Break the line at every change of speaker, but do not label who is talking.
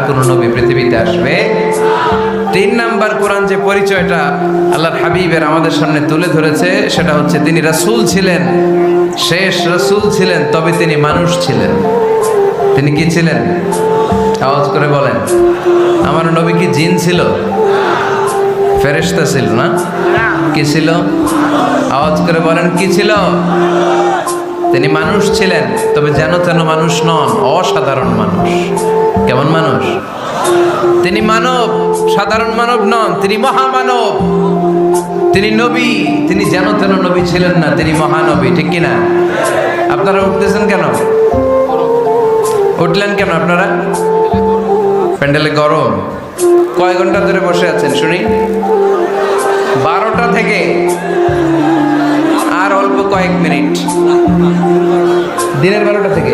কোন নবী পৃথিবীতে আসবে। 3 নাম্বার কোরআন যে পরিচয়টা আল্লাহর হাবিবের আমাদের সামনে তুলে ধরেছে সেটা হচ্ছে তিনি রাসূল ছিলেন, শেষ রাসূল ছিলেন, তবে তিনি মানুষ ছিলেন। তিনি কি ছিলেন? আওয়াজ করে বলেন। আমার নবী কি জিন ছিল? ফেরেশতা ছিল না? কি ছিল? আওয়াজ করে বলেন, কি ছিল? তিনি মানুষ ছিলেন, তবে যেন তেন মানুষ নন, অসাধারণ মানুষ। কেমন মানুষ? তিনি মানব, সাধারণ মানব নন, তিনি মহামানব। তিনি নবী, তিনি যেন তেন নবী ছিলেন না, তিনি মহানবী। ঠিক কিনা? আপনারা উঠতেছেন কেন? উঠলেন কেন আপনারা? প্যান্ডেলে গরম। কয় ঘন্টা ধরে বসে আছেন শুনি? 12টা থেকে আর অল্প কয়েক মিনিট। দিনের 12টা থেকে